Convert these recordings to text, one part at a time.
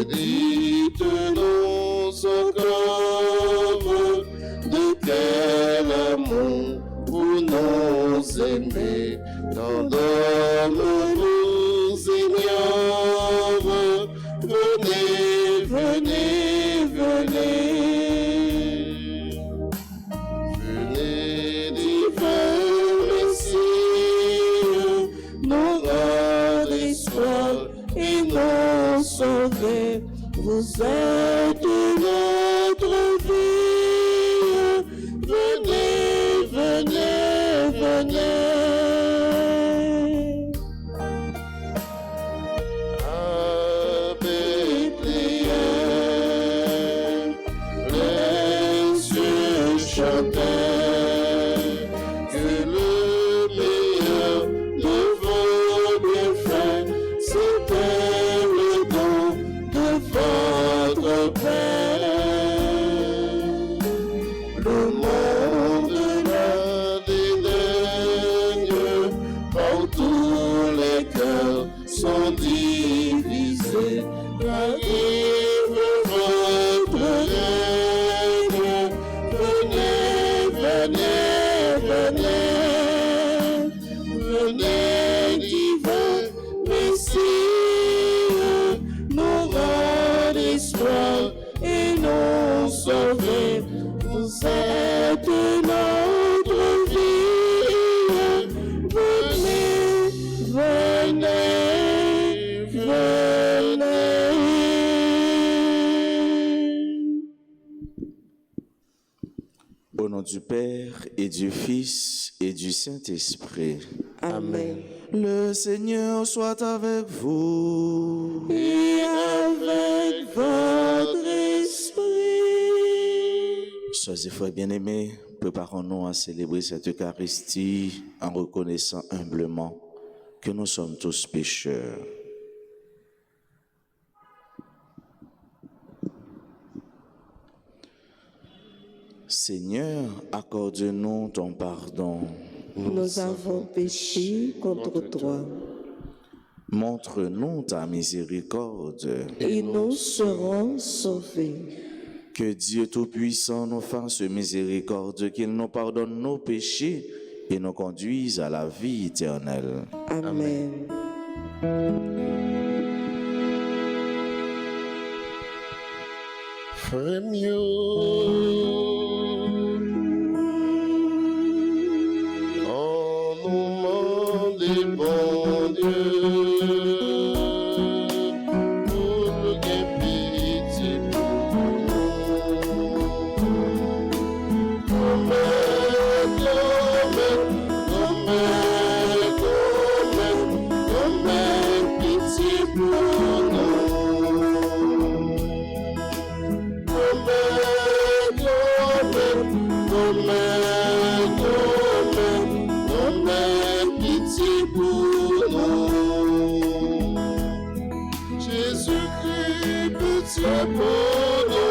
dites-nous encore de quel amour vous nous aimez, tant d'hommes nous ignorent. Venez, venez, venez. Venez, divin Messie, nous rendre espoir et nous sauver. Vous êtes notre vie. Venez, venez, venez. À Bethléem, les cieux chantaient que le meilleur de vos bienfaits, c'était le don de votre Père. Le monde la dédaigne, partout les cœurs sont divisés. Arrive votre règne, venez, venez, venez. Venez, divin Messie, nous rendre espoir et nous sauver. Vous êtes notre vie. Venez, venez, venez. Au nom du Père et du Fils et du Saint-Esprit. Amen. Le Seigneur soit avec vous. Et avec votre esprit. Sois et frères bien-aimés, préparons-nous à célébrer cette Eucharistie en reconnaissant humblement que nous sommes tous pécheurs. Seigneur, accorde-nous ton pardon. Nous avons péché contre toi. Montre-nous ta miséricorde. Et nous serons sauvés. Que Dieu Tout-Puissant nous fasse miséricorde, qu'il nous pardonne nos péchés et nous conduise à la vie éternelle. Amen. Frère en nous des bon Dieu, pour nous gain pitié pour nous. Pitié pour nous. Pitié pour nous. Jésus-Christ, pitié pour nous.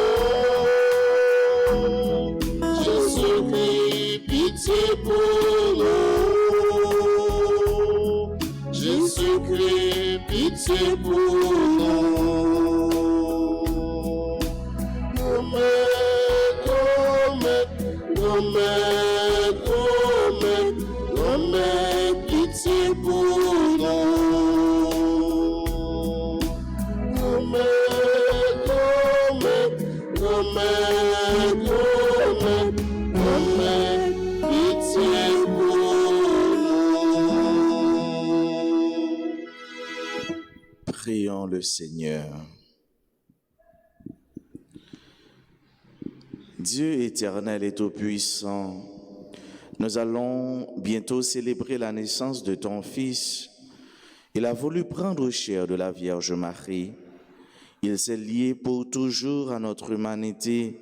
Jésus-Christ, pitié pour nous. Jésus-Christ, pitié pour nous. Pitié pour nous. Pitié pour nous. Prions le Seigneur. Dieu éternel et tout-puissant, nous allons bientôt célébrer la naissance de ton Fils. Il a voulu prendre chair de la Vierge Marie. Il s'est lié pour toujours à notre humanité.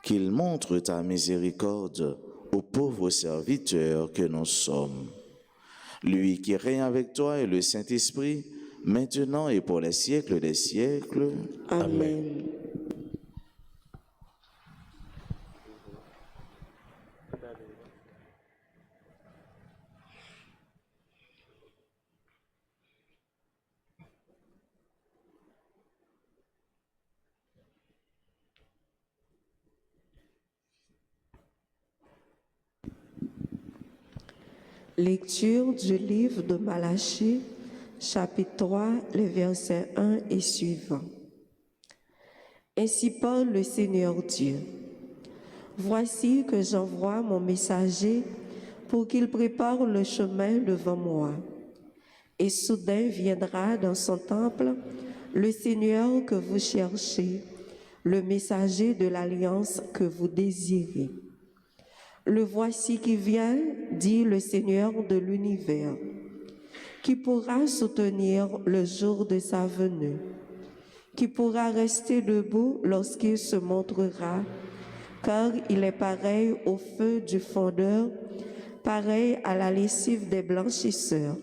Qu'il montre ta miséricorde aux pauvres serviteurs que nous sommes. Lui qui règne avec toi et le Saint-Esprit, maintenant et pour les siècles des siècles. Amen. Lecture du livre de Malachie, chapitre 3, les versets 1 et suivants. Ainsi parle le Seigneur Dieu. Voici que j'envoie mon messager pour qu'il prépare le chemin devant moi. Et soudain viendra dans son temple le Seigneur que vous cherchez, le messager de l'alliance que vous désirez. Le voici qui vient, dit le Seigneur de l'univers, qui pourra soutenir le jour de sa venue, qui pourra rester debout lorsqu'il se montrera, car il est pareil au feu du fondeur, pareil à la lessive des blanchisseurs.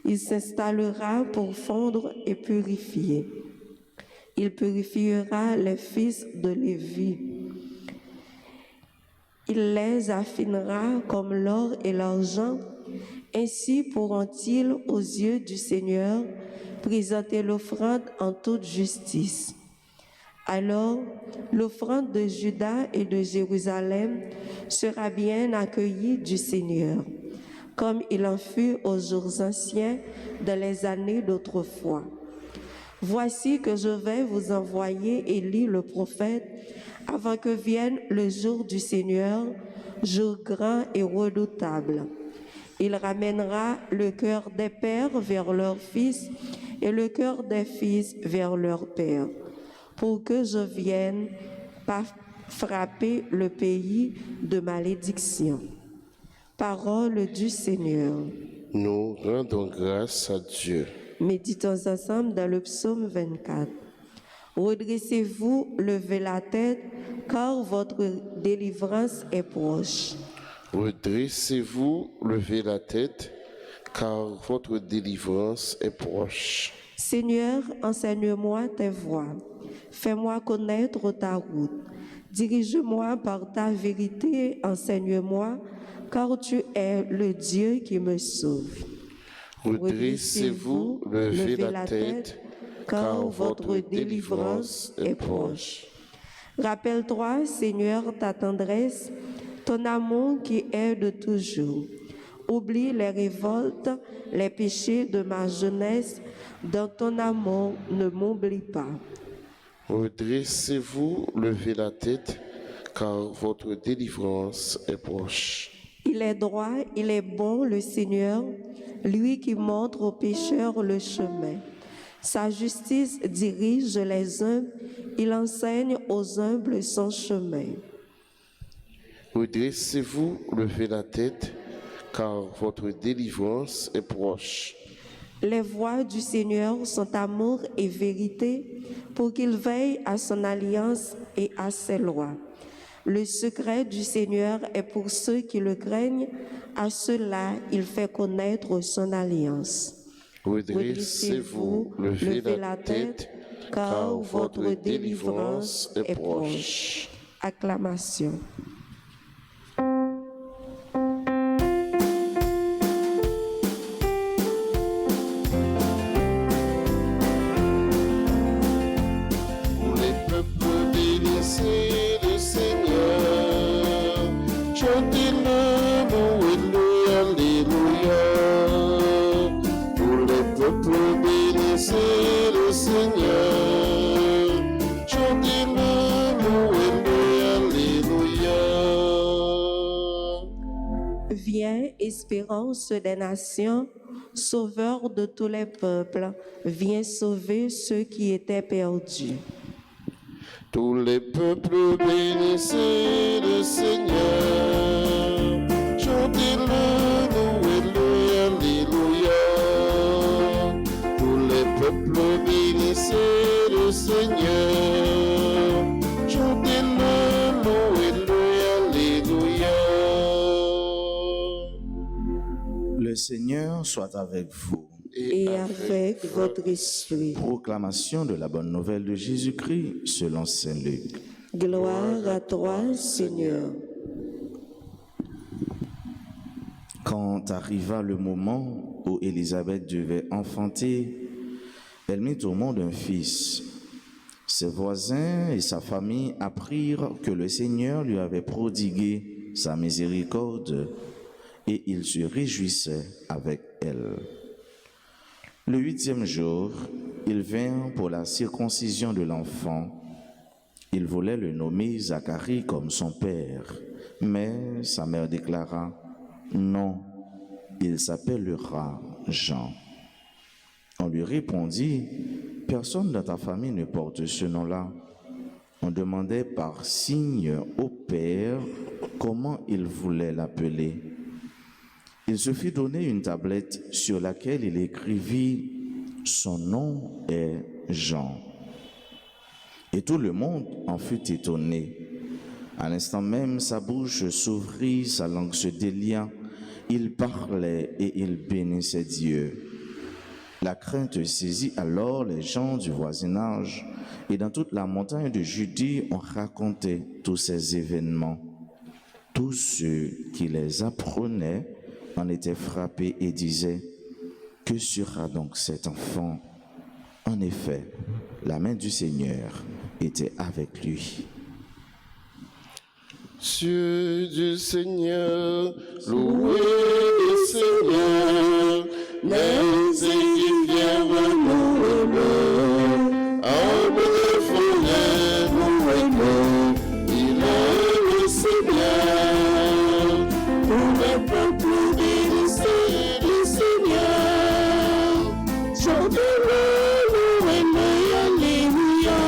Il s'installera pour fondre et purifier. Il purifiera les fils de Lévi. Il les affinera comme l'or et l'argent. Ainsi pourront-ils, aux yeux du Seigneur, présenter l'offrande en toute justice. Alors, l'offrande de Juda et de Jérusalem sera bien accueillie du Seigneur, comme il en fut aux jours anciens, dans les années d'autrefois. Voici que je vais vous envoyer Élie le prophète, avant que vienne le jour du Seigneur, jour grand et redoutable. Il ramènera le cœur des pères vers leurs fils et le cœur des fils vers leurs pères, pour que je vienne pas frapper le pays de malédiction. Parole du Seigneur. Nous rendons grâce à Dieu. Méditons ensemble dans le psaume 24. Redressez-vous, levez la tête, car votre délivrance est proche. Redressez-vous, levez la tête, car votre délivrance est proche. Seigneur, enseigne-moi tes voies. Fais-moi connaître ta route. Dirige-moi par ta vérité, enseigne-moi, car tu es le Dieu qui me sauve. Redressez-vous, levez la tête, car votre délivrance est proche. Rappelle-toi, Seigneur, ta tendresse, ton amour qui est de toujours. Oublie les révoltes, les péchés de ma jeunesse. Dans ton amour, ne m'oublie pas. Redressez-vous, levez la tête, car votre délivrance est proche. Il est droit, il est bon, le Seigneur, lui qui montre aux pécheurs le chemin. Sa justice dirige les humbles, il enseigne aux humbles son chemin. Redressez-vous, levez la tête, car votre délivrance est proche. Les voies du Seigneur sont amour et vérité, pour qu'il veille à son alliance et à ses lois. Le secret du Seigneur est pour ceux qui le craignent, à ceux-là il fait connaître son alliance. Redressez-vous, levez la tête, car votre délivrance est proche. Acclamation. Tous les peuples bénissez le Seigneur, chantez-le, louez-le, alléluia. Tous les peuples bénissez le Seigneur, chantez-le, louez-le, alléluia. Viens, espérance des nations, sauveur de tous les peuples, viens sauver ceux qui étaient perdus. Tous les peuples bénissez le Seigneur, chantez-le, louez-le, alléluia. Tous les peuples bénissez le Seigneur, chantez-le, louez-le, alléluia. Le Seigneur soit avec vous. Et avec votre esprit. Proclamation de la bonne nouvelle de Jésus-Christ selon saint Luc. Gloire à toi, Seigneur. Quand arriva le moment où Élisabeth devait enfanter, elle mit au monde un fils. Ses voisins et sa famille apprirent que le Seigneur lui avait prodigué sa miséricorde et il se réjouissait avec elle. Le 8e jour, il vint pour la circoncision de l'enfant. Il voulait le nommer Zacharie comme son père, mais sa mère déclara « Non, il s'appellera Jean ». On lui répondit « Personne dans ta famille ne porte ce nom-là ». On demandait par signe au père comment il voulait l'appeler. Il se fit donner une tablette sur laquelle il écrivit « Son nom est Jean ». Et tout le monde en fut étonné. À l'instant même, sa bouche s'ouvrit, sa langue se délia. Il parlait et il bénissait Dieu. La crainte saisit alors les gens du voisinage, et dans toute la montagne de Judée, on racontait tous ces événements. Tous ceux qui les apprenaient en étaient frappés et disaient « Que sera donc cet enfant ?» En effet, la main du Seigneur était avec lui. Cieux du Seigneur, louez le Seigneur, les édifiants louez-le, en de forêt louez-le, il est le Seigneur, pour le peuple bénissez le Seigneur, chantez-le, louez-le, alléluia.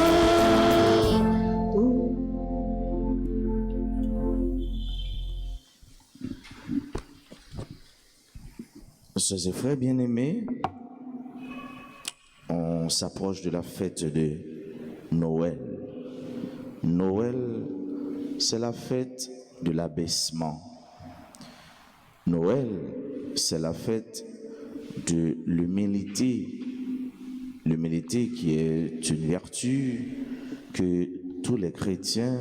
Sœurs et frères bien-aimés, on s'approche de la fête de Noël. Noël, c'est la fête de l'abaissement. Noël, c'est la fête de l'humilité. L'humilité qui est une vertu que tous les chrétiens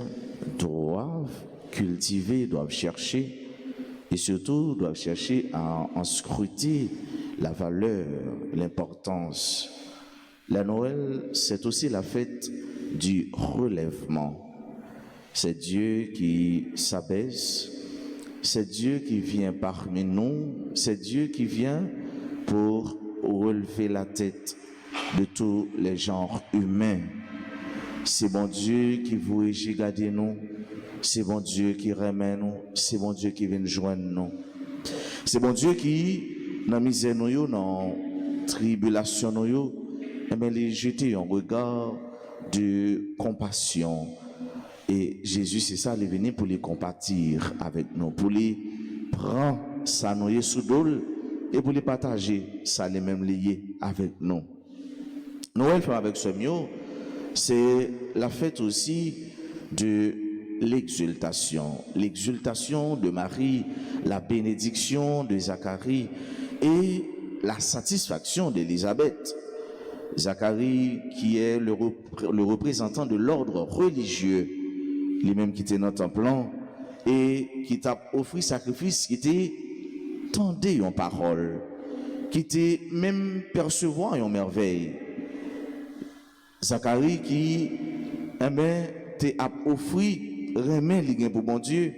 doivent cultiver, doivent chercher. Et surtout, doivent chercher à en scruter la valeur, l'importance. La Noël, c'est aussi la fête du relèvement. C'est Dieu qui s'abaisse, c'est Dieu qui vient parmi nous, c'est Dieu qui vient pour relever la tête de tous les genres humains. C'est bon Dieu qui vous regarde nous. C'est bon Dieu qui remet nous, c'est bon Dieu qui vient joindre nous. C'est bon Dieu qui, dans la misère, dans la tribulation, il jette un regard de compassion. Et Jésus, c'est ça, il est venu pour les compatir avec nous, pour les prendre ça nous sous dol et pour les partager, ça les mêmes liés avec nous. Noël fait avec ce mieux, c'est la fête aussi de l'exultation de Marie, la bénédiction de Zacharie et la satisfaction d'Élisabeth. Zacharie qui est le représentant de l'ordre religieux, lui-même qui était dans le temple et qui t'a offert sacrifice, qui était tendé en parole, qui était même percevoir en merveille. Zacharie qui t'a offert remet les gains pour bon Dieu,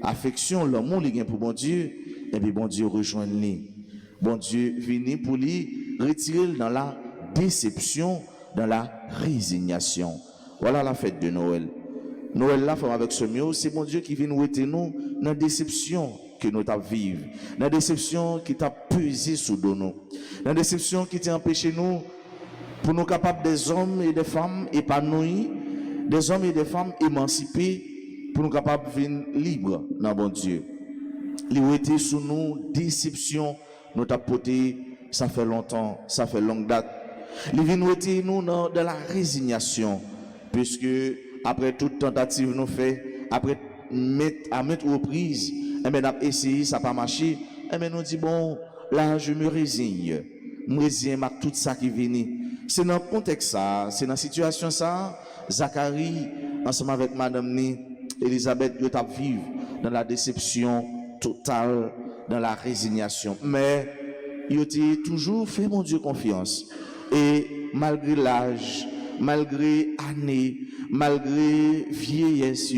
affection, l'amour les gains pour bon Dieu, et puis bon Dieu rejoint lui. Bon Dieu vient pour lui retirer dans la déception, dans la résignation. Voilà la fête de Noël. Noël là, avec ce mieux, c'est bon Dieu qui vient nous retirer nous dans la déception que nous avons vécue, dans la déception qui t'a pesé sous nous, dans la déception qui t'a empêché nous pour nous capables des hommes et des femmes épanouis, des hommes et des femmes émancipés pour nous capables de venir libres dans bon Dieu. L'irrité sous nous, déception, nous t'a porté, ça fait longtemps, ça fait longue date. L'irrité nous dans la résignation, puisque après toute tentative nous fait, après à mettre reprises, on a essayé, ça n'a pas marché, nous dit bon, là je me résigne à tout ça qui vient. C'est dans le contexte ça, c'est dans la situation ça, Zacharie, ensemble avec Madame Elisabeth, ils ont vécu dans la déception totale, dans la résignation. Mais ils ont toujours fait, mon Dieu, confiance. Et malgré l'âge, malgré années, malgré vieillesse,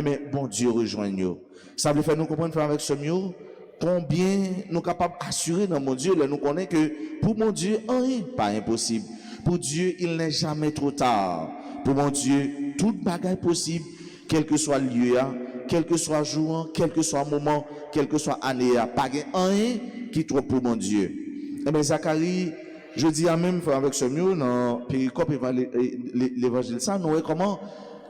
mais bon Dieu rejoint nous. Ça veut faire nous comprendre avec ce mieux combien nous sommes capables d'assurer dans mon Dieu, là nous connaissons que pour mon Dieu, rien pas impossible. Pour Dieu, il n'est jamais trop tard. Pour mon Dieu, toute bagaille possible, quel que soit le lieu, quel que soit le jour, quel que soit le moment, quel que soit l'année, pas rien qui trop pour mon Dieu. Eh bien, Zacharie, je dis à même avec ce mieux dans Péricope l'évangile, ça, nous voyons comment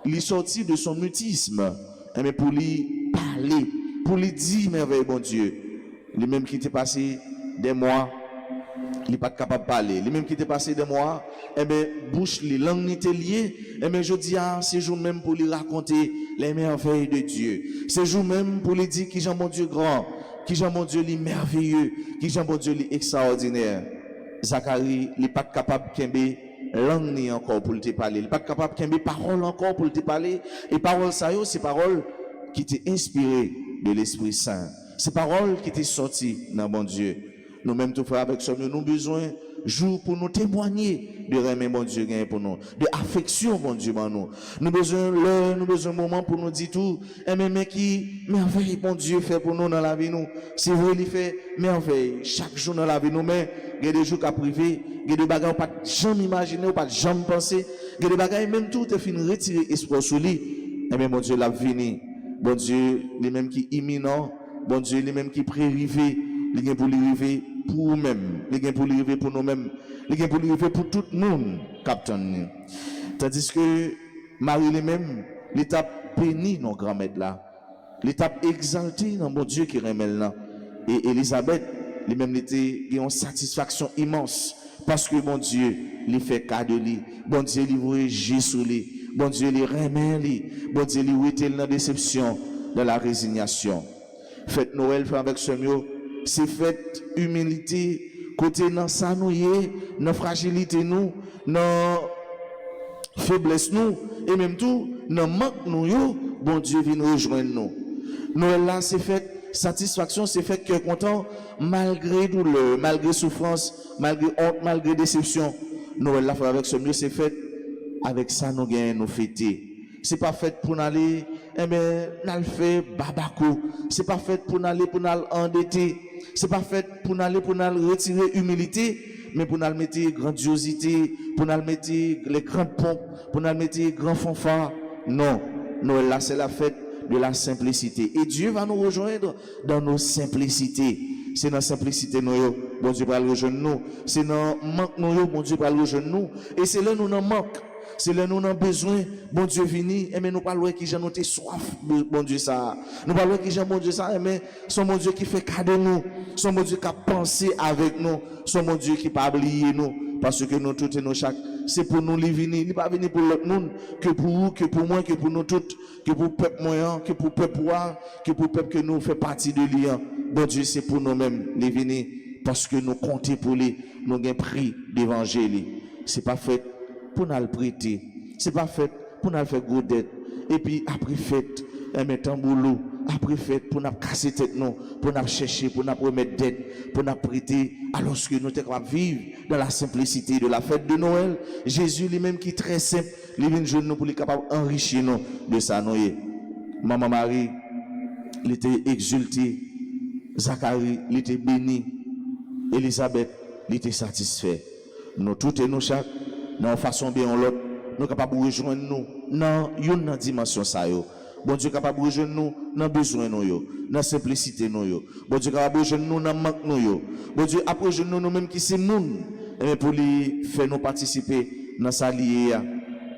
il est sorti de son mutisme. Eh bien, pour lui parler, pour lui dire merveille, bon Dieu. Lui-même qui était passé des mois, il n'est pas capable de parler. Lui-même qui était passé des mois, eh bien, bouche, les langues n'étaient liées. Eh bien, je dis à ces jours même pour lui raconter les merveilles de Dieu. Ces jours même pour lui dire qui Jean mon Dieu grand, qui Jean mon Dieu li merveilleux, qui Jean mon Dieu li extraordinaire. Zacharie, il n'est pas capable de kembe langue ni encore pour te parler. Il n'est pas capable de kembe parole encore pour te parler. Et parole ça yo, c'est parole qui t'est inspirée de l'Esprit Saint. C'est parole qui t'est sortie dans mon Dieu. Nous-mêmes, tout frère avec ça, nous avons besoin jour pour nous témoigner de remet mon Dieu gagne pour nous, de affection mon Dieu pour nous. Nous avons besoin l'heure, nous avons besoin moment pour nous dire tout. Et même qui merveille mon Dieu fait pour nous dans la vie nous. C'est vrai, il fait merveille chaque jour dans la vie nous. Mais il y a des jours qu'à privé, il y a des bagages pas jamais imaginer, pas jamais penser. Il y a des bagages même tout est fini retirer espoir sur lui. Et même mon Dieu l'a venu. Bon Dieu, les mêmes qui imminent, bon Dieu, les mêmes qui pré-rivé, les gains pour l'arriver pour nous-mêmes, les gains pour l'arriver pour nous-mêmes, les gains pour l'arriver pour tout le monde, capitaine. Tandis que Marie les-mêmes, l'étape bénie nos grand-mères là, l'étape exaltée dans mon Dieu qui remet là. Et Elisabeth, les-mêmes était une satisfaction immense parce que mon Dieu, lui fait cadeau lui, bon Dieu lui voyage sur lui, bon Dieu lui remet lui, bon Dieu lui était dans la déception, dans la résignation. Fête Noël fait avec ce mieux. C'est fête humilité, côté dans ça nous y est, dans fragilité nous, dans faiblesse nous, et même tout, dans manque nous yo, bon Dieu vient nous rejoindre nous. Noël là, c'est fait satisfaction, c'est fait cœur content, malgré douleur, malgré souffrance, malgré honte, malgré déception. Noël là, avec ce mieux, c'est fait avec ça nous gagnons, nous fêter. C'est pas fait pour aller, eh bien, nous fait babako. C'est pas fait pour aller pour nous endetter. C'est pas fait pour aller pour nous retirer humilité, mais pour nous mettre grandiosité, pour nous mettre les grandes pompes, pour nous mettre grands fanfares. Non, Noël là, c'est la fête de la simplicité. Et Dieu va nous rejoindre dans nos simplicités. C'est dans la simplicité nous, bon Dieu va le rejoindre nous. C'est dans le manque nous, bon Dieu va le rejoindre nous. Et c'est là nous n'en manque. C'est là nous avons besoin, bon Dieu vini, et mais nous parlons qui j'ai noté soif, bon Dieu ça. Nous parlons qui j'ai bon Dieu ça, et mais son mon Dieu qui fait cadeau nous, son mon Dieu qui a pensé avec nous, son mon Dieu qui pas oublié nous, parce que nous tous et nous chaque, c'est pour nous les venir, il n'est pas venir pour l'autre monde, que pour vous, que pour moi, que pour nous toutes, que pour le peuple moyen, que pour le peuple roi, que pour le peuple que nous fait partie de lui. Bon Dieu, c'est pour nous-mêmes les venir, parce que nous comptons pour lui, nous avons pris l'évangile. C'est pas fait pour nous le prêter, c'est pas fait pour nous faire gros dette, et puis après fête, mettre boulot, après fête pour nous casser tête nous, pour nous chercher, pour nous remettre dette, pour nous prêter, alors que nous sommes capables de vivre dans la simplicité de la fête de Noël. Jésus lui-même qui est très simple, il vient de nous pour être capable d'enrichir nous de sa noyer. Maman Marie, il était exulté, Zacharie, il était béni, Elisabeth, il était satisfait. Nous tous et nous chaque, dans façon bien l'autre, nous capables de rejoindre nous dans une dimension ça yo. Bon Dieu capable de rejoindre nous dans besoin nous yo, dans simplicité nous yo. Bon Dieu capable de rejoindre nous dans manque nous yo. Bon Dieu après rejoindre nous même qui c'est monde et pour lui faire nous participer dans sa liée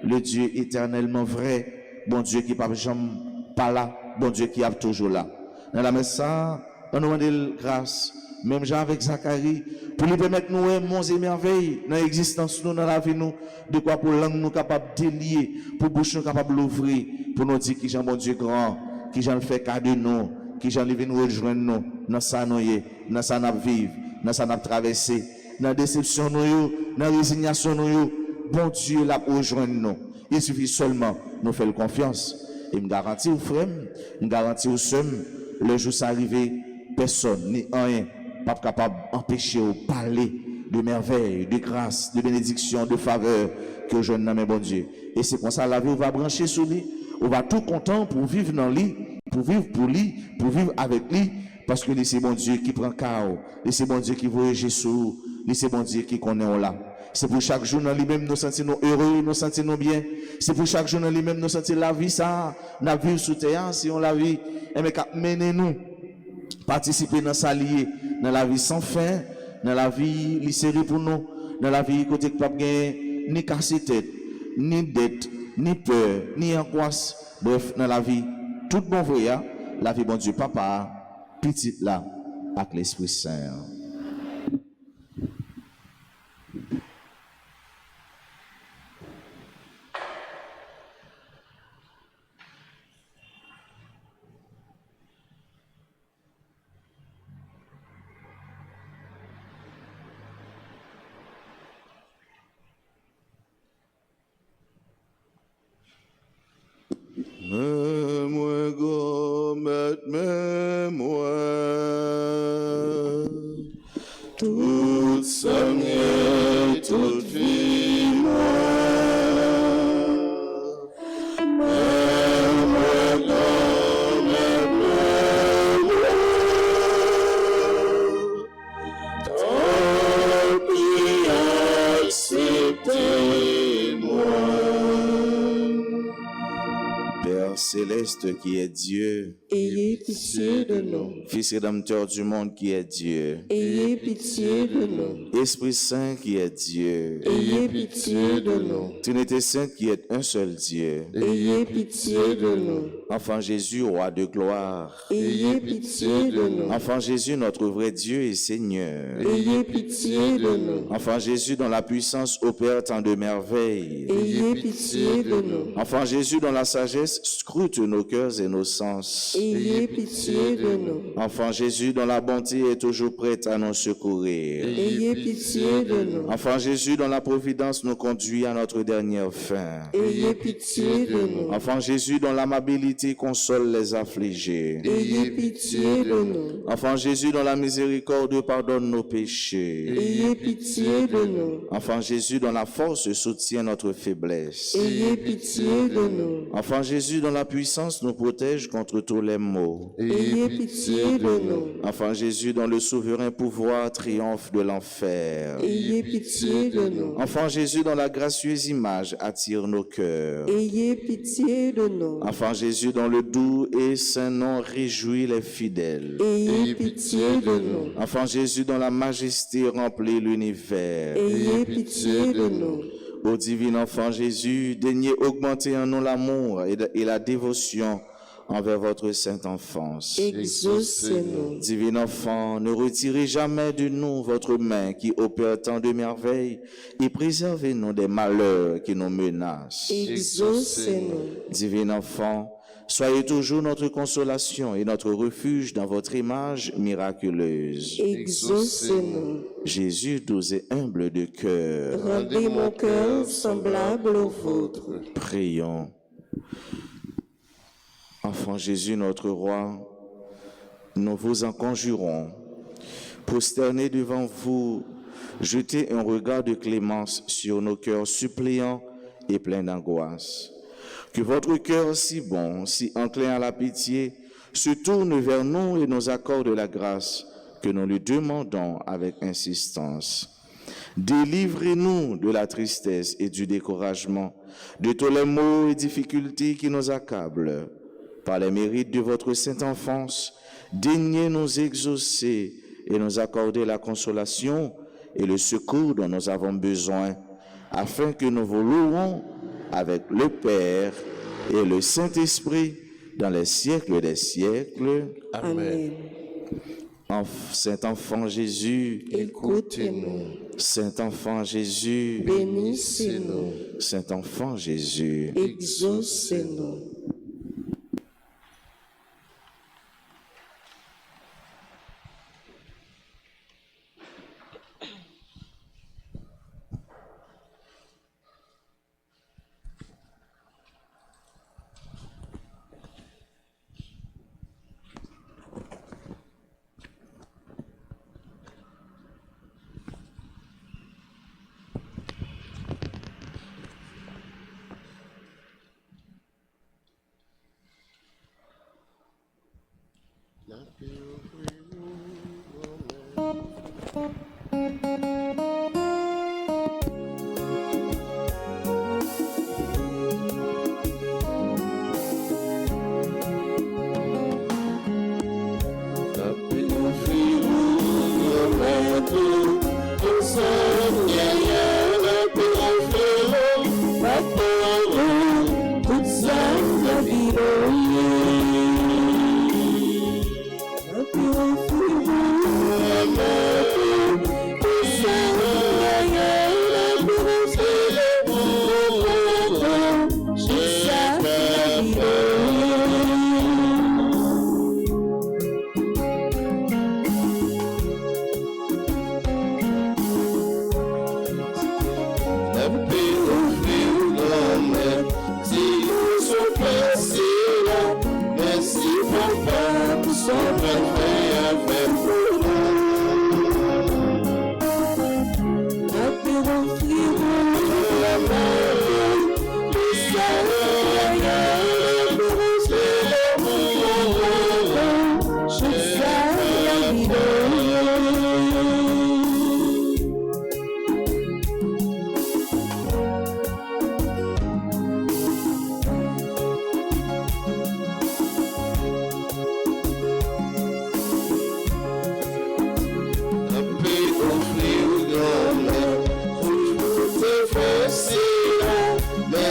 le Dieu éternellement vrai, bon Dieu qui pas jamais pas là, bon Dieu qui est toujours là. Dans la messe ça, on nous demande grâce. Même Jean avec Zacharie, pour lui permettre nous monts et merveilles dans l'existence nous, dans la vie nous, de quoi pour langue nous capable de délier, pour bouche nous capable d'ouvrir, pour nous dire qui Jean bon Dieu grand, qui Jean fait cadeau nous, qui Jean vient nous rejoindre nous, dans ça nous y, dans ça nous vivre, dans ça nous traverser, dans la déception nous, dans la résignation nous, bon Dieu l'a rejoindre nous. Il suffit seulement nous faire confiance. Et me garantit aux frères, me garantit aux sœurs, le jour s'arriver, personne ni rien pas capable d'empêcher de parler de merveilles, de grâce, de bénédiction, de faveur que je nomme bon Dieu. Et c'est pour ça la vie, on va brancher sur lui, on va tout content pour vivre dans lui, pour vivre pour lui, pour vivre avec lui, Parce que c'est bon Dieu qui prend chaos, c'est bon Dieu qui voyage Jésus, c'est bon Dieu qui connaît on là. C'est pour chaque jour dans lui-même nous sentir heureux, nous sentir bien. C'est pour chaque jour dans lui-même nous sentir la vie ça, la vie sous terre, si on la vie, et mais mener nous participer dans sa liée, dans la vie sans fin, dans la vie lycéenne pour nous, dans la vie côté que pas ni casser tête, ni dette, ni peur, ni angoisse, bref dans la vie tout bon voyage, la vie bon Dieu papa, petite là avec l'Esprit Saint. Mets-moi gommette, mets-moi toute sang et toute vie, mets-moi gommette, mets-moi tant pis acceptez-moi. Père céleste qui est Dieu, Ayez pitié de nous. Fils rédempteur du monde qui est Dieu, Ayez pitié de nous. Esprit Saint qui est Dieu, Ayez pitié de nous. Trinité Sainte qui est un seul Dieu, Ayez pitié de nous. Enfant Jésus, roi de gloire, Ayez pitié de nous. Enfant Jésus, notre vrai Dieu et Seigneur, Ayez pitié de nous. Enfant Jésus, dont la puissance opère tant de merveilles, Ayez pitié de nous. Enfant Jésus, dont la sagesse scrute nos cœurs et nos sens, Ayez pitié de nous. Enfant Jésus, dont la bonté est toujours prête à nous secourir, Ayez pitié de nous. Enfant Jésus, dont la providence nous conduit à notre dernière fin, Ayez pitié de nous. Enfant Jésus, dont l'amabilité console les affligés, Ayez pitié de nous. Enfant Jésus, dont la miséricorde pardonne nos péchés, Ayez pitié de nous. Enfant Jésus, dont la force soutient notre faiblesse, Ayez pitié de nous. Enfant Jésus, dont la puissance nous protège contre tous les maux, Ayez pitié de nous. Enfant Jésus, dont le souverain pouvoir triomphe de l'enfer, Ayez pitié de nous. Enfant Jésus, dont la gracieuse image attire nos cœurs, Ayez pitié de nous. Enfant Jésus, dont le doux et saint nom réjouit les fidèles, Ayez pitié de nous. Enfant Jésus, dont la majesté remplit l'univers, Ayez pitié de nous. Ô divin Enfant Jésus, daignez augmenter en nous l'amour et la dévotion envers votre sainte enfance. Exaucez-nous. Divin Enfant, ne retirez jamais de nous votre main qui opère tant de merveilles et préservez-nous des malheurs qui nous menacent. Exaucez-nous. Divin Enfant, soyez toujours notre consolation et notre refuge dans votre image miraculeuse. Exaucez-nous. Jésus, doux et humble de cœur, Rendez mon cœur semblable au vôtre. prions. Enfant Jésus, notre roi, nous vous en conjurons. Prosternés devant vous, jetez un regard de clémence sur nos cœurs suppliants et pleins d'angoisse. Que votre cœur si bon, si enclin à la pitié, se tourne vers nous et nous accorde la grâce que nous lui demandons avec insistance. Délivrez-nous de la tristesse et du découragement, de tous les maux et difficultés qui nous accablent. Par les mérites de votre sainte enfance, daignez nous exaucer et nous accorder la consolation et le secours dont nous avons besoin, afin que nous vous louons avec le Père et le Saint-Esprit dans les siècles des siècles. Amen. Saint enfant Jésus, Écoutez-nous. Saint enfant Jésus, Bénissez-nous. Saint enfant Jésus, Exaucez-nous.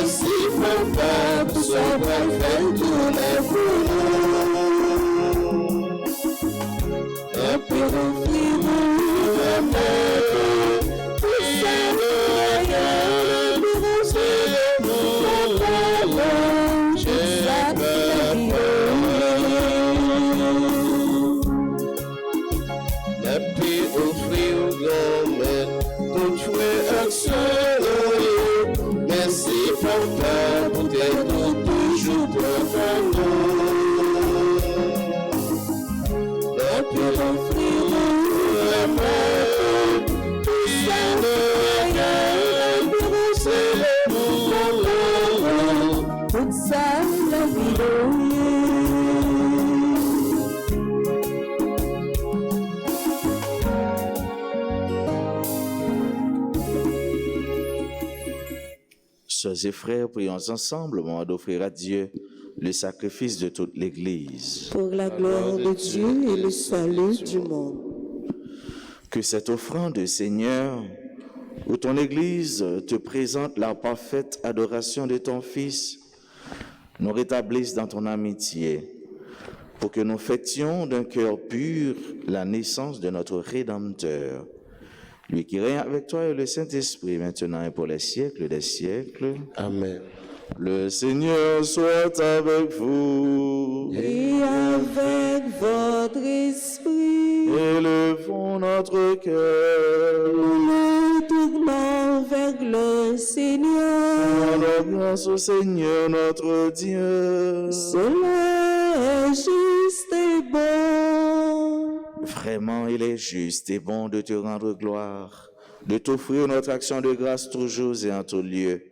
Merci, Papa, pour savoir-faire tourner pour nous. Et puis offrir-nous la paix, pour Seigneur, nous recevons la louange, et puis offrir l'homme, pour jouer un seul. Merci, Papa, pour t'être toujours devant nous. Et puis offrir-nous la paix, pour Seigneur, nous recevons la louange, Toute ça, la vie. Sœurs et frères, prions ensemble au moment d'offrir à Dieu le sacrifice de toute l'Église. Pour la gloire de Dieu et le salut du monde. Que cette offrande, Seigneur, où ton Église te présente la parfaite adoration de ton Fils, nous rétablisse dans ton amitié, pour que nous fêtions d'un cœur pur la naissance de notre Rédempteur, lui qui règne avec toi et le Saint-Esprit, maintenant et pour les siècles des siècles. Amen. Le Seigneur soit avec vous. Et avec votre esprit, Élevons notre cœur. nous le tournons vers le Seigneur. Rendons grâce au Seigneur notre Dieu. Cela est juste et bon. Vraiment, il est juste et bon de te rendre gloire, de t'offrir notre action de grâce toujours et en tout lieu.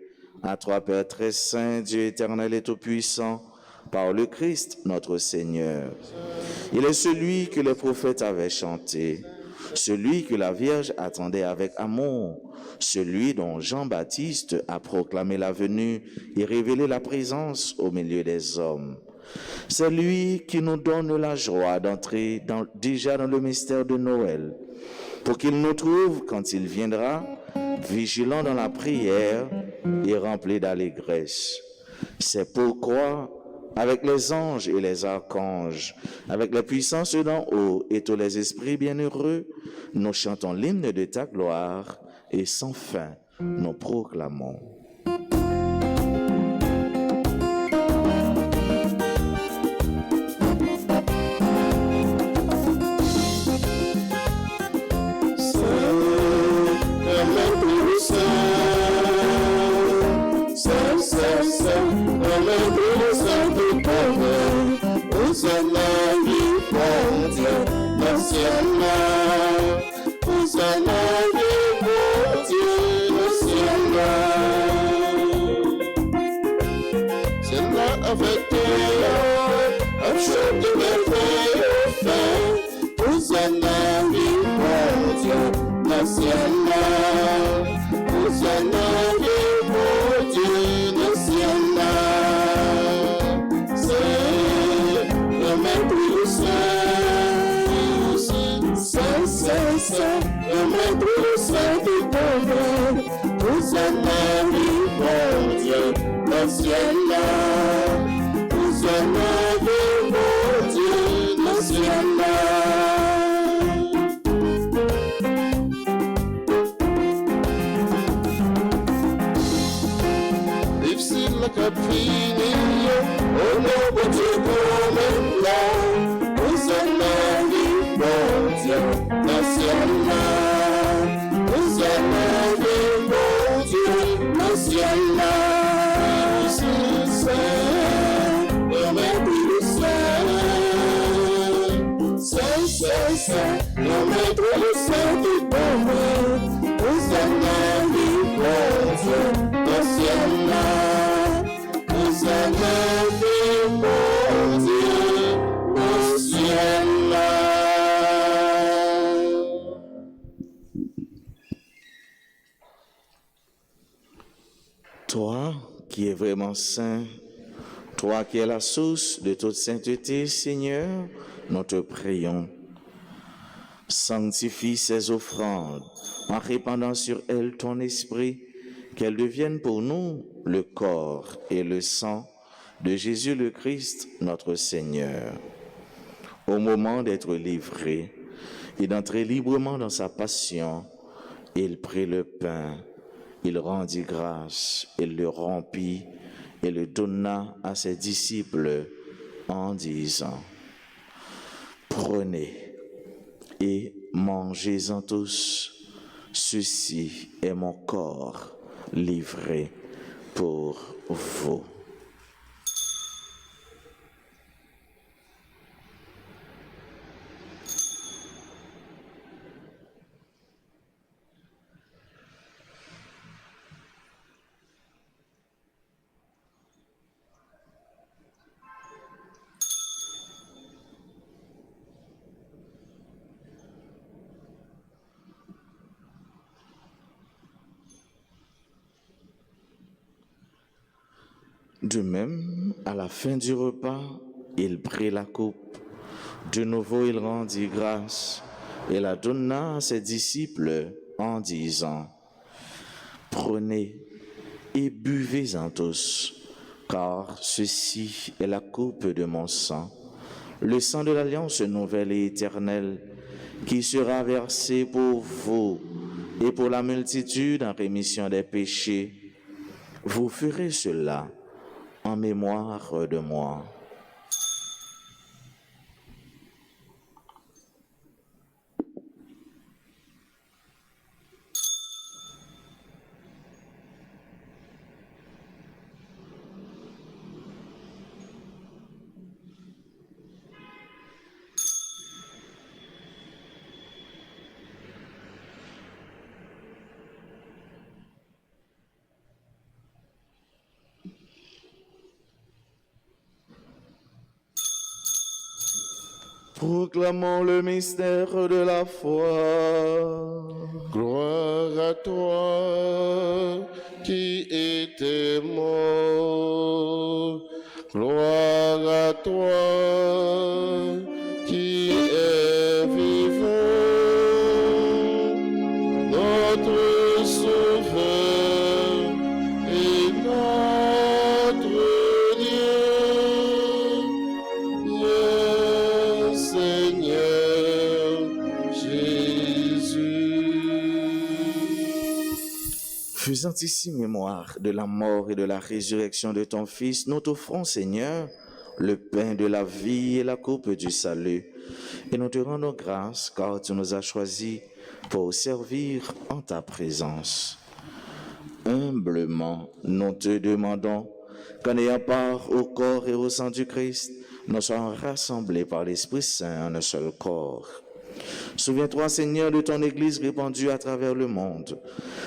À toi, Père très saint, Dieu éternel et tout-puissant, par le Christ notre Seigneur. Il est celui que les prophètes avaient chanté, celui que la Vierge attendait avec amour, celui dont Jean-Baptiste a proclamé la venue et révélé la présence au milieu des hommes. C'est lui qui nous donne la joie d'entrer déjà dans le mystère de Noël, pour qu'il nous trouve, quand il viendra, vigilants dans la prière et remplis d'allégresse. C'est pourquoi, avec les anges et les archanges, avec les puissances d'en haut et tous les esprits bienheureux, nous chantons l'hymne de ta gloire et sans fin nous proclamons. Avec toi, un chant de merveille au fin, Hosanna, mon Dieu, le ciel-là. Hosanna, mon Dieu, le ciel-là. C'est le maître du Saint, le maître du Saint du pauvre. Hosanna, mon Dieu, le ciel-là. Mon Dieu, le ciel-là. Difficile la capine, au nom de Dieu comme là. Hosanna, mon Dieu, le ciel-là. Hosanna, mon Dieu, le ciel-là. Le maître le saint du bonheur, Hosanna, mon Dieu, le ciel-là. Hosanna, mon Dieu, le ciel-là. Toi qui es vraiment saint, toi qui es la source de toute sainteté, Seigneur, nous te prions. Sanctifie ces offrandes en répandant sur elles ton esprit qu'elles deviennent pour nous le corps et le sang de Jésus le Christ, notre Seigneur. Au moment d'être livré et d'entrer librement dans sa passion, il prit le pain, il rendit grâce, il le rompit et le donna à ses disciples en disant: Prenez et mangez-en tous, ceci est mon corps livré pour vous. De même, à la fin du repas, il prit la coupe. De nouveau, il rendit grâce et la donna à ses disciples en disant: Prenez et buvez-en tous, car ceci est la coupe de mon sang, le sang de l'alliance nouvelle et éternelle, qui sera versé pour vous et pour la multitude en rémission des péchés. Vous ferez cela en mémoire de moi. Proclamons le mystère de la foi. Gloire à toi qui étais mort. Gloire à toi qui es vivant. Notre Sauveur et notre Dieu. Faisant ici mémoire de la mort et de la résurrection de ton Fils, nous t'offrons, Seigneur, le pain de la vie et la coupe du salut. Et nous te rendons grâce car tu nous as choisis pour servir en ta présence. Humblement, nous te demandons qu'en ayant part au corps et au sang du Christ, nous soyons rassemblés par l'Esprit Saint en un seul corps. Souviens-toi, Seigneur, de ton Église répandue à travers le monde.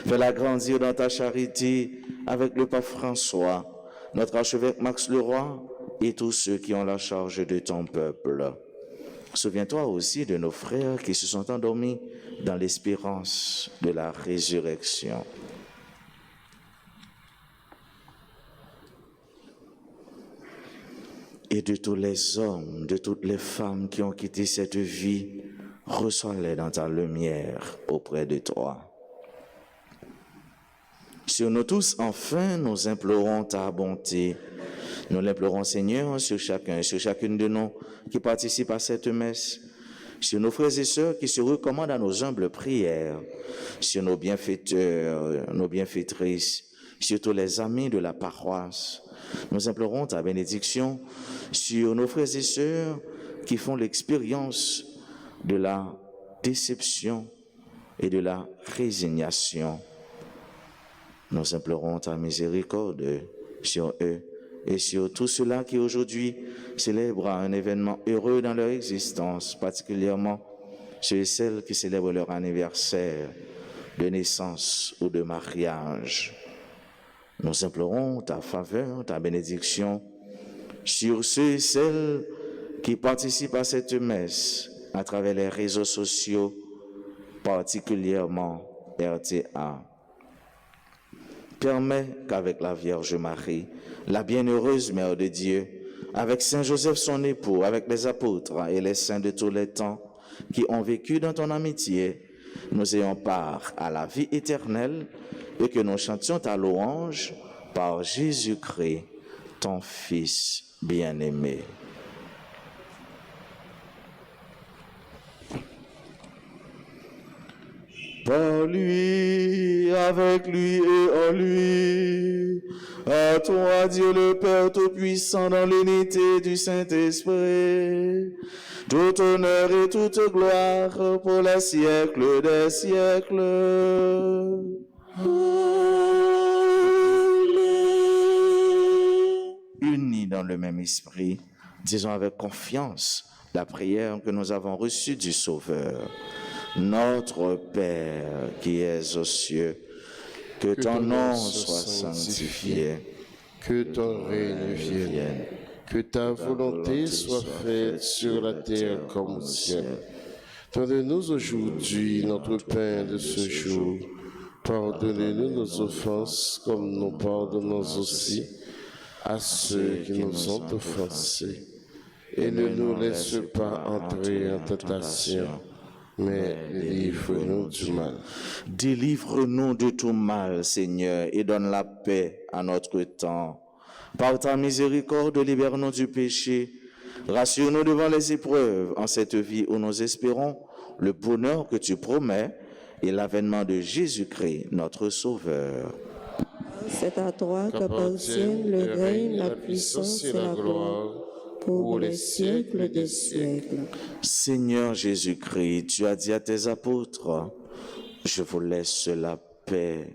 Fais-la grandir dans ta charité avec le pape François, notre archevêque Max Leroy et tous ceux qui ont la charge de ton peuple. Souviens-toi aussi de nos frères qui se sont endormis dans l'espérance de la résurrection. Et de tous les hommes, de toutes les femmes qui ont quitté cette vie, reçois-les dans ta lumière auprès de toi. Sur nous tous, enfin, nous implorons ta bonté. Nous l'implorons, Seigneur, sur chacun, sur chacune de nous qui participe à cette messe, sur nos frères et sœurs qui se recommandent à nos humbles prières, sur nos bienfaiteurs, nos bienfaitrices, sur tous les amis de la paroisse. Nous implorons ta bénédiction sur nos frères et sœurs qui font l'expérience de la déception et de la résignation. Nous implorons ta miséricorde sur eux et sur tous ceux-là qui aujourd'hui célèbrent un événement heureux dans leur existence, particulièrement ceux et celles qui célèbrent leur anniversaire de naissance ou de mariage. Nous implorons ta faveur, ta bénédiction sur ceux et celles qui participent à cette messe à travers les réseaux sociaux, particulièrement RTA. Permets qu'avec la Vierge Marie, la bienheureuse Mère de Dieu, avec Saint Joseph son époux, avec les apôtres et les saints de tous les temps qui ont vécu dans ton amitié, nous ayons part à la vie éternelle et que nous chantions ta louange par Jésus-Christ, ton Fils bien-aimé. Par lui, avec lui et en lui, à toi Dieu le Père Tout-Puissant dans l'unité du Saint-Esprit, tout honneur et toute gloire pour les siècles des siècles. Unis dans le même esprit, disons avec confiance la prière que nous avons reçue du Sauveur. Notre Père qui es aux cieux, que ton nom soit sanctifié, que ton règne vienne, que ta volonté soit faite sur la terre comme au ciel. Donne-nous aujourd'hui notre pain de ce jour. Pardonnez-nous nos offenses comme nous pardonnons aussi à ceux qui nous ont offensés. Et ne nous laisse pas entrer en tentation, mais délivre-nous du mal. Délivre-nous de tout mal, Seigneur, et donne la paix à notre temps. Par ta miséricorde, libère-nous du péché. Rassure-nous devant les épreuves en cette vie où nous espérons le bonheur que tu promets et l'avènement de Jésus-Christ, notre Sauveur. C'est à toi qu'appartiennent le règne, la puissance et la gloire pour les siècles des siècles. Seigneur Jésus-Christ, tu as dit à tes apôtres, je vous laisse la paix,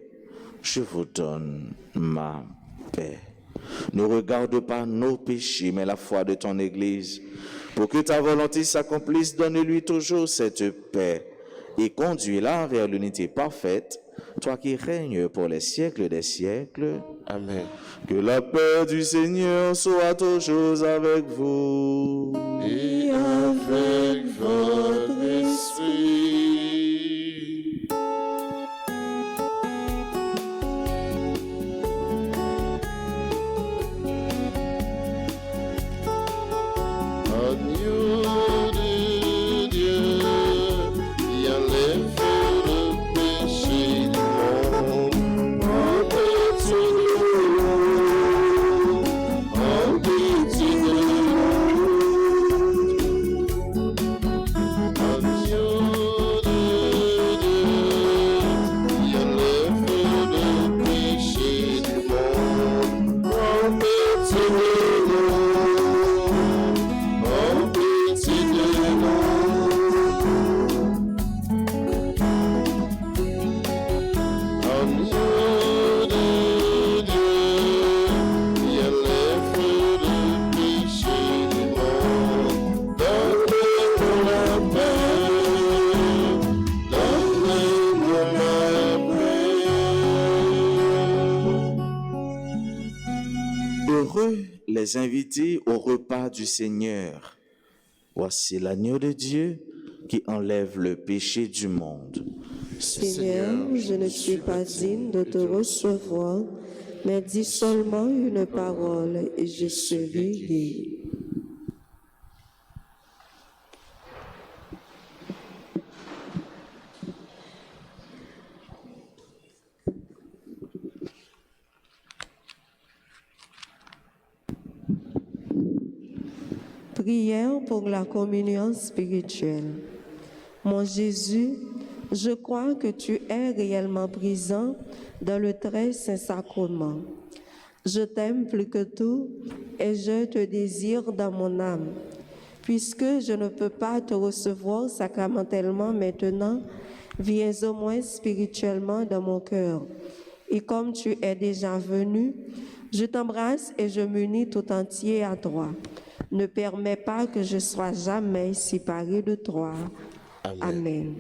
je vous donne ma paix. Ne regarde pas nos péchés, mais la foi de ton Église. Pour que ta volonté s'accomplisse, donne-lui toujours cette paix et conduis-la vers l'unité parfaite, toi qui règnes pour les siècles des siècles. Amen. Que la paix du Seigneur soit toujours avec vous. Et avec votre esprit. Agneau de Dieu, qui enlève le péché du monde, en pitié de nous, en pitié de nous. Agneau de Dieu, qui enlève le péché du monde, en pitié de nous. Heureux les invités au repas du Seigneur. Voici l'agneau de Dieu qui enlève le péché du monde. Seigneur, je ne suis pas digne de te recevoir, mais dis seulement une parole et je serai guéri. Prière pour la communion spirituelle. Mon Jésus, je crois que tu es réellement présent dans le très saint sacrement. Je t'aime plus que tout et je te désire dans mon âme. Puisque je ne peux pas te recevoir sacramentellement maintenant, viens au moins spirituellement dans mon cœur. Et comme tu es déjà venu, je t'embrasse et je m'unis tout entier à toi. Ne permets pas que je sois jamais séparé de toi. Amen.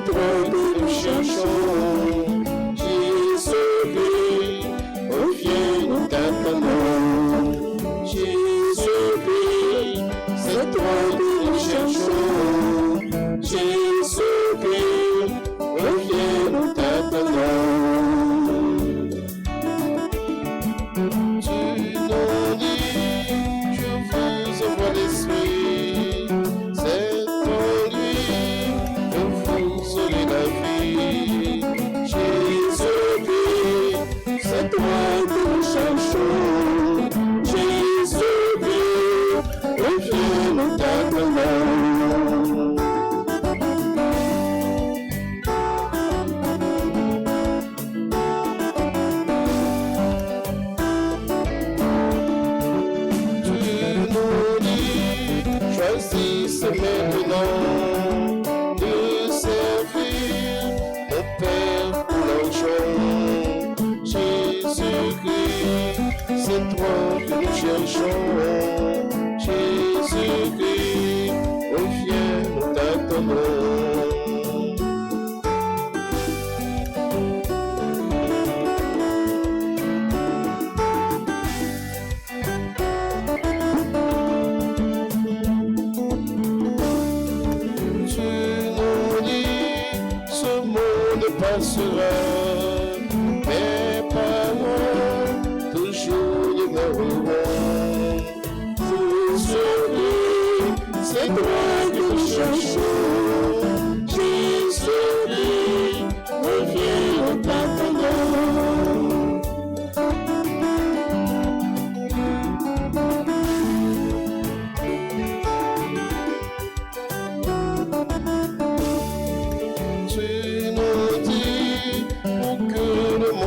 toi que nous cherchons. Jésus-Christ, oh viens, nous t'attendons. Jésus-Christ, c'est toi que nous cherchons. Jésus-Christ, oh viens, nous t'attendons. Tu nous dis, je vous envoie l'esprit, c'est en lui que vous aurez la vie. Jésus-Christ, c'est toi que nous cherchons. Jésus-Christ, oh viens, nous t'attendons. Choisissez maintenant de servir mon Père pour l'argent. Jésus-Christ, c'est toi que nous cherchons. Jésus-Christ, oh viens, nous t'attendons. Passera, mes paroles toujours demeureront. Jésus-Christ, c'est toi que nous cherchons. Jésus-Christ, reviens, nous t'attendons.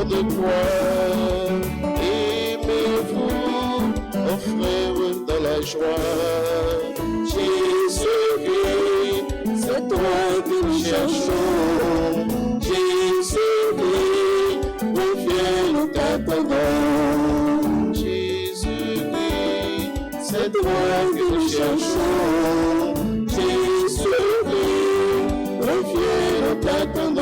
De toi, aimez-vous, mon frère, dans la joie. Jésus-Christ, c'est toi que nous cherchons. Jésus-Christ, reviens, nous t'attendons. Jésus-Christ, c'est toi que nous cherchons. Jésus-Christ, reviens, nous t'attendons.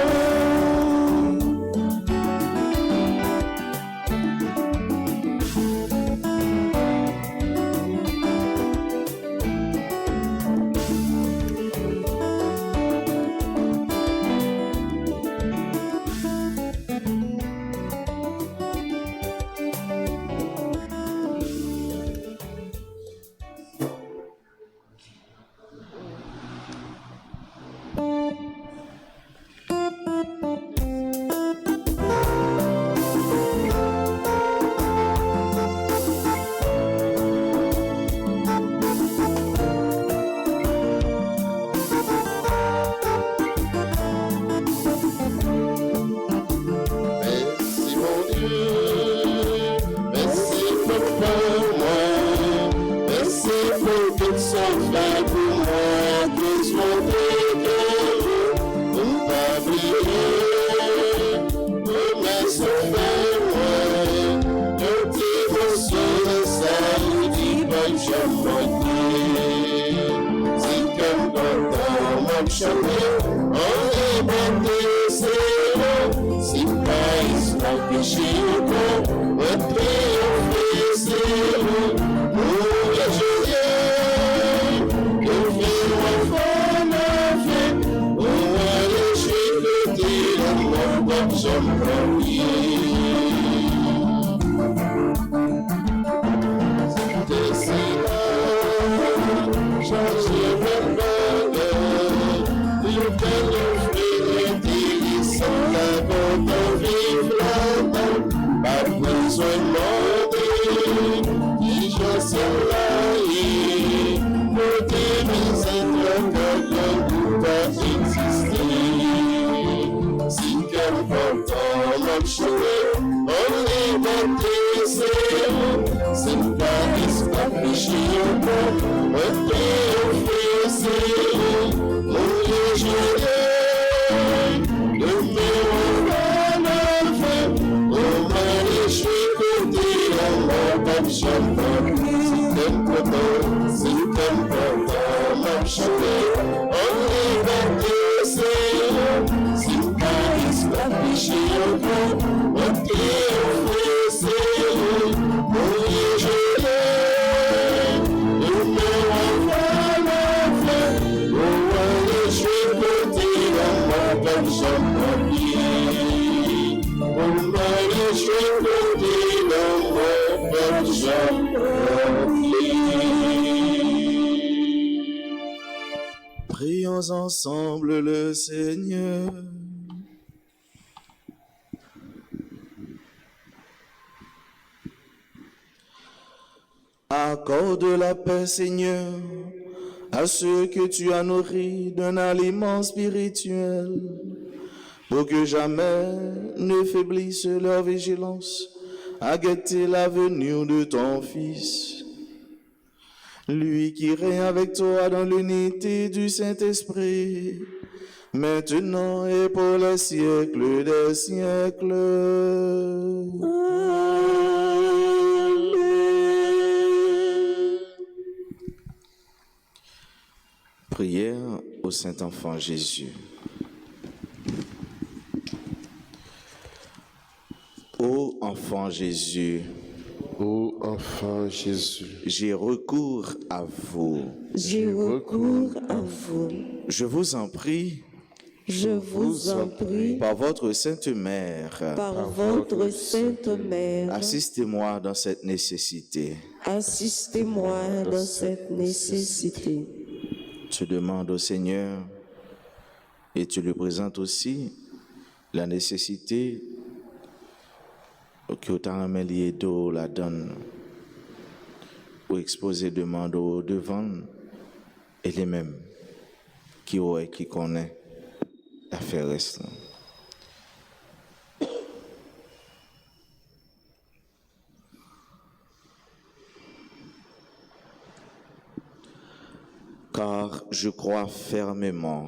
Prions ensemble le Seigneur. Accorde la paix, Seigneur, à ceux que tu as nourris d'un aliment spirituel, pour que jamais ne faiblisse leur vigilance à guetter la venue de ton Fils. Lui qui règne avec toi dans l'unité du Saint-Esprit, maintenant et pour les siècles des siècles. Prière au Saint-Enfant Jésus. Ô enfant Jésus, Ô enfant Jésus, j'ai recours à vous. J'ai recours à vous. Je vous en prie, Je vous en prie, par votre Sainte Mère, par votre Sainte Mère, assistez-moi dans cette nécessité. assistez-moi dans cette nécessité. Tu demandes au Seigneur et tu lui présentes aussi la nécessité que autant lié d'eau la donne ou exposer demande au devant et les mêmes qui connaît l'affaire reste. Car je crois fermement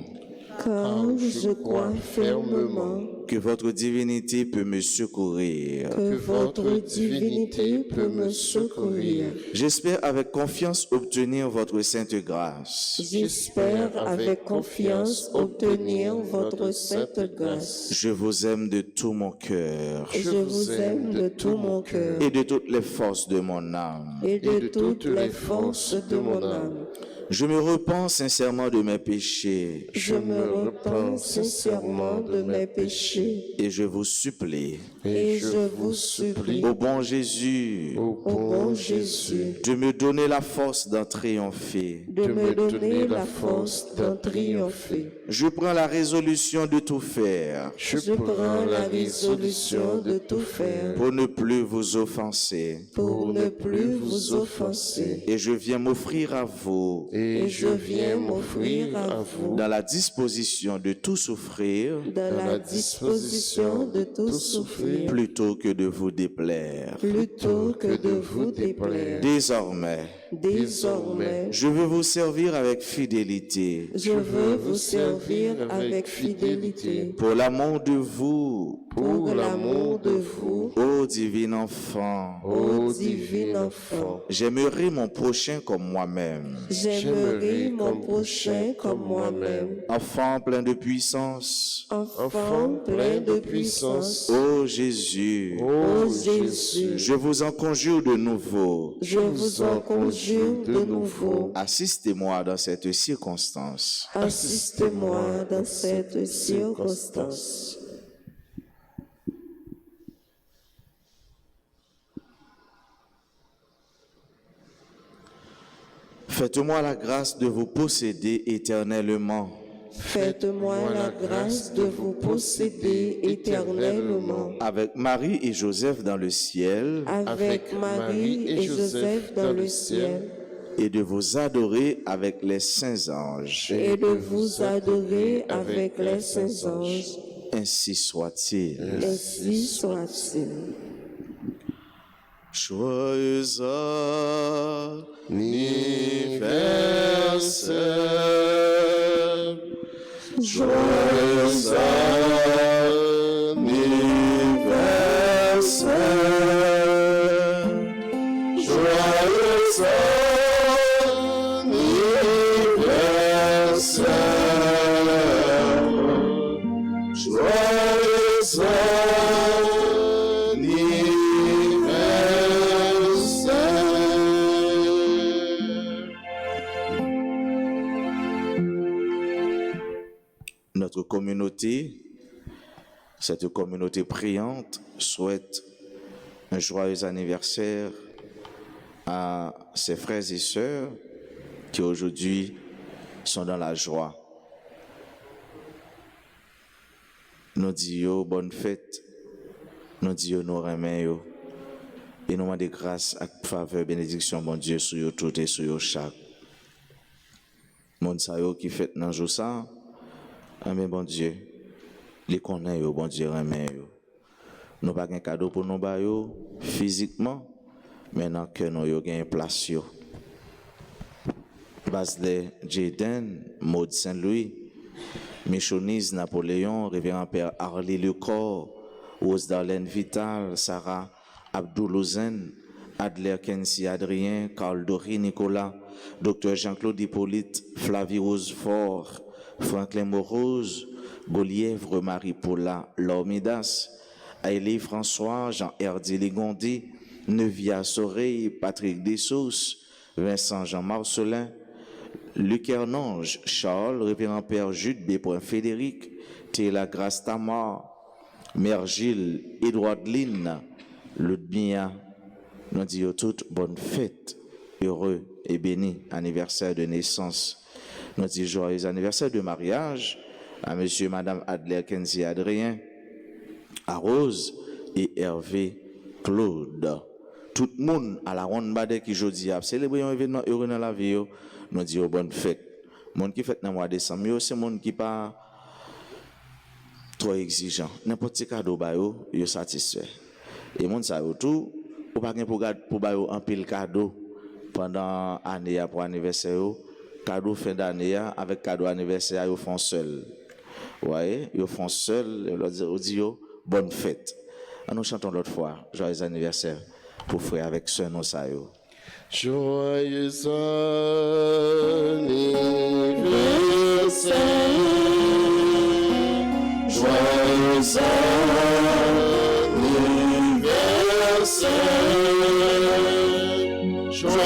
Car je crois fermement que votre divinité peut me secourir. que votre divinité peut me secourir. J'espère avec confiance obtenir votre sainte grâce. J'espère avec confiance obtenir votre sainte grâce. Je vous aime de tout mon cœur Je vous aime de tout mon cœur et de toutes les forces de mon âme. et de toutes les forces de mon âme. Je me repens sincèrement de mes péchés Je me repens sincèrement de mes péchés et je vous supplie, et je vous supplie, ô bon Jésus, ô ô bon Jésus, de me donner la force d'en triompher. de me donner la force d'en triompher. Je prends la résolution de tout faire Je prends la résolution de tout faire pour ne plus vous offenser pour ne plus vous offenser. et je viens m'offrir à vous Et je viens m'offrir à vous dans la disposition de tout souffrir dans la disposition de tout souffrir plutôt que de vous déplaire. plutôt que de vous déplaire. Désormais, Désormais, je veux vous servir avec fidélité je veux vous servir avec fidélité pour l'amour de vous, pour l'amour de vous, ô divin enfant. ô divin enfant. J'aimerais mon prochain comme moi-même. J'aimerais mon prochain comme moi-même. Enfant plein de puissance, Enfant plein de puissance, ô Jésus, ô Jésus, je vous en conjure de nouveau. je vous en conjure de nouveau. Assistez-moi dans cette circonstance. Assistez-moi dans cette circonstance. Faites-moi la grâce de vous posséder éternellement. Faites-moi la grâce de vous posséder éternellement. Avec Marie et Joseph dans le ciel, Avec Marie et Joseph dans le ciel, et de vous adorer avec les saints anges. et de vous adorer avec les saints anges. Ainsi soit-il. Ainsi soit-il. Joyeux anniversaire, joyeux anniversaire, joyeux anniversaire, joyeux Notre communauté, cette communauté priante, souhaite un joyeux anniversaire à ses frères et sœurs qui aujourd'hui sont dans la joie. Nous disons bonne fête, nous disons nous remercions et nous demandons grâce à faveur, bénédiction, bon Dieu, sur vous tout et sur vous chaque. Mon sayo qui fait dans jour ça, mais bon Dieu, les connaît yo, bon Dieu remercions. Nous pas un cadeau pour nous ba yo physiquement, mais dans cœur nous yo gain place yo. Basley Jaden, Maud Saint-Louis, Michonise Napoléon, Révérend Père Harley Lecor, Rose Darlene Vital, Sarah Abdoulouzen, Adler Kensi Adrien, Carl Dory Nicolas, Dr Jean-Claude Hippolyte, Flavie Rosefort, Franklin Morose, Golièvre Marie Paula Lormidas, Aïlé François, Jean-Herdi Ligondi, Nevia Soreille, Patrick Dessous, Vincent Jean Marcelin, Luc Hernange, Charles, Révérend Père Jude B. Frédéric, Théla Grace Tamar, Mère Gilles, Edouard Lynn, Ludmilla, nous disons toutes bonne fête, heureux et béni anniversaire de naissance. Nous disons joyeux anniversaire de mariage à monsieur et madame Adler Kenzie Adrien, à Rose et Hervé Claude. Tout le monde à la ronde bade qui aujourd'hui a célébré un événement heureux dans la vie, nous disons bonne fête. Monde qui fête dans le mois de décembre, c'est monde qui pas trop exigeant. N'importe quel cadeau ba yo, yo satisfait. Et monde ça tout, ou pas gain pour ba yo un pile cadeau pendant année pour anniversaire yo, cadeau fin d'année avec cadeau anniversaire yo font seul. Ouais, yo font seul, on dit yo bonne fête. Nous chantons l'autre fois joyeux anniversaire pour frère avec sœur non ça yo. Joyeux anniversaire, joyeux anniversaire, joyeux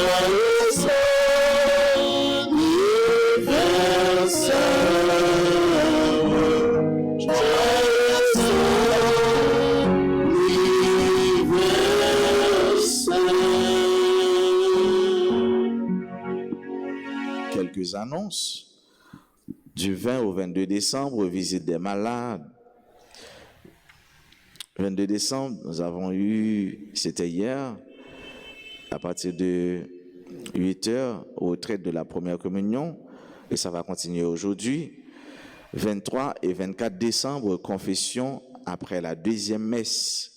Quelques annonces. Du 20 au 22 décembre, visite des malades. 22 décembre, nous avons eu, c'était hier, à partir de 8 heures, retraite de la première communion, et ça va continuer aujourd'hui. 23 et 24 décembre, confession après la deuxième messe.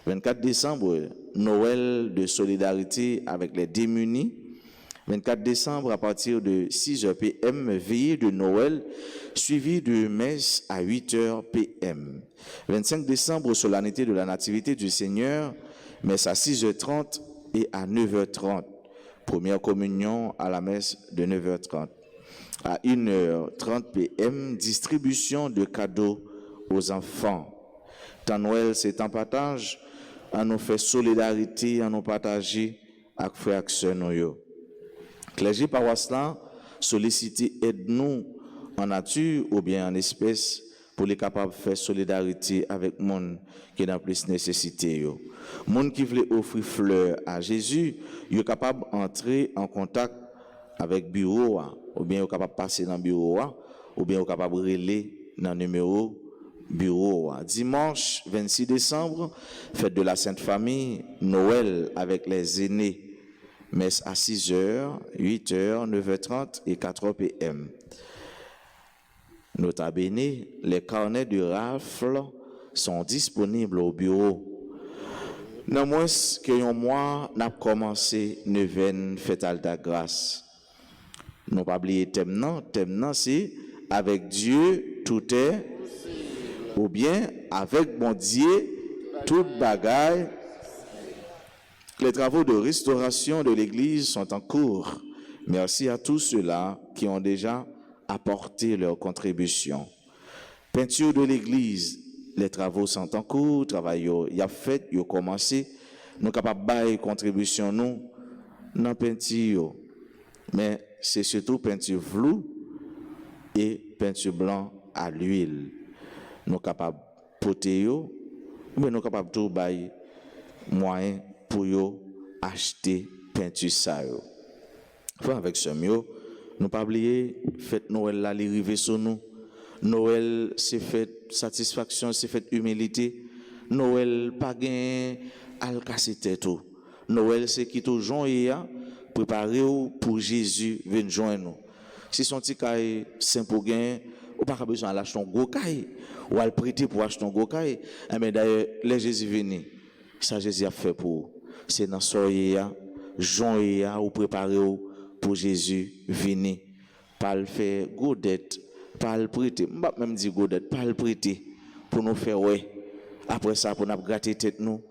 24 décembre, Noël de solidarité avec les démunis. 24 décembre, à partir de 6h p.m., veillée de Noël, suivie de messe à 8h p.m. 25 décembre, solennité de la Nativité du Seigneur, messe à 6h30 et à 9h30. Première communion à la messe de 9h30. À 1h30 p.m., distribution de cadeaux aux enfants. Tant Noël, c'est un partage, à nous faire solidarité, à nous partager avec frères et sœurs nous. Clergé paroisse là, solliciter aide-nous en nature ou bien en espèces pour les capables de faire solidarité avec le monde qui est dans plus nécessité. Le monde qui veut offrir fleurs à Jésus, il est capable d'entrer en contact avec le bureau, ou bien il est capable de passer dans le bureau, ou bien il est capable de relayer dans le numéro bureau. Dimanche 26 décembre, fête de la Sainte Famille, Noël avec les aînés. Messe à 6h, 8h, 9h30 et 4h p.m. Nota bene, les carnets de rafle sont disponibles au bureau. Non moins que un mois, n'a commencé 9e fête Alta Grâce. Nous pas oublier thème non c'est avec Dieu tout est ou bien avec bon Dieu toute bagaille. Les travaux de restauration de l'église sont en cours. Merci à tous ceux-là qui ont déjà apporté leur contribution. Peinture de l'église, les travaux sont en cours, travail y a fait, y a commencé. Nous sommes capables de bailler contribution nous dans peinture. Mais c'est surtout peinture floue et peinture blanc à l'huile. Nous sommes capables de poter, mais nous sommes capables de tout bailler moyen pour yo acheter peinture ça. Enfin, avec ce mot, nous pas oublier, fête Noël là, les river sur nous. Noël, c'est fête satisfaction, c'est fête humilité. Noël, pas gain, al casser tête. Noël, c'est qui tout joint et préparer pour Jésus venir joindre nous. Si son petit caille saint pour gain, ou pas besoin d'acheter un gros caille, ou à le prêter pour acheter un gros caille. Mais d'ailleurs, les Jésus venu, ça Jésus a fait pour. C'est dans soirée, joint ou préparer pour Jésus venir. Pas le faire godette, pas le prêter. Je ne vais pas même dire godette, pas le prêter pour nous faire ouais. Après ça, pour nous gratter tête nous,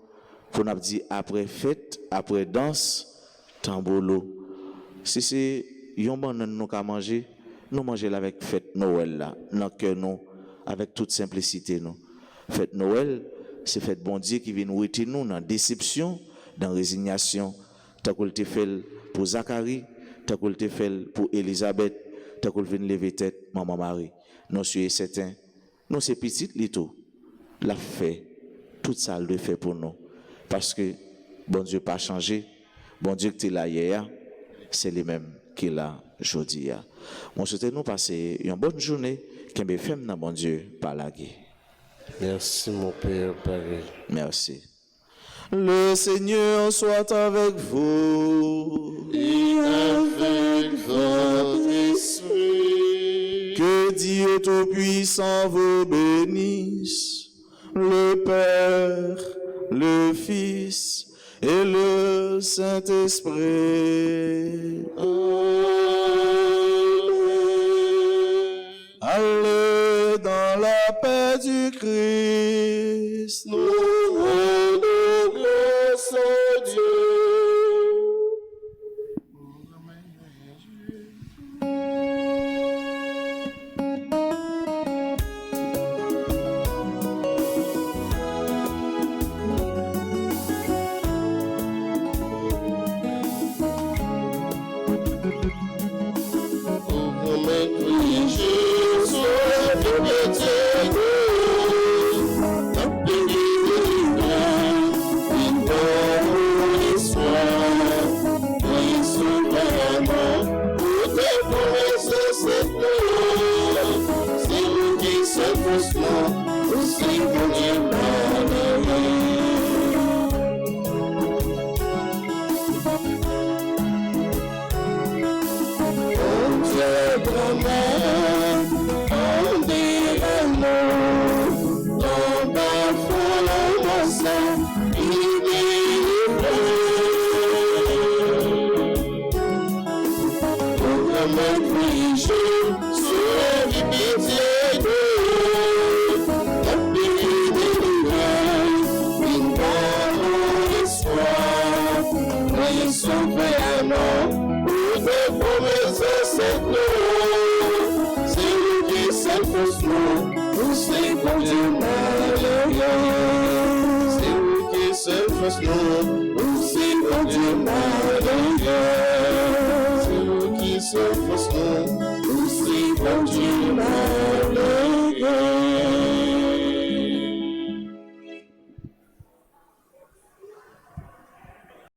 pour nous dire après fête, après danse, tambolo. Si c'est yon banane nous qu'à manger, nous manger avec fête Noël là, dans cœur nous, avec toute simplicité nous. Fête Noël, c'est fête bon Dieu qui vient nous retirer nous dans déception, dans résignation, tant qu'on le fait pour Zacharie, tant qu'on le fait pour Élisabeth, tant qu'on vient lever tête maman Marie. Nous sommes certains, nous c'est petit lito, l'a fait, tout ça le fait pour nous, parce que bon Dieu pas changé, bon Dieu qui est là hier, c'est les mêmes qui est là aujourd'hui. On souhaite nous passer une bonne journée, qu'un bé femme dans bon Dieu par la guerre. Merci mon Père Paris. Merci. Le Seigneur soit avec vous. Et avec votre esprit. Que Dieu Tout-Puissant vous bénisse, le Père, le Fils et le Saint-Esprit. Allez dans la paix du Christ. Nous rendons grâce à Dieu. C'est vous qui se fasse nous, aussi bon Dieu.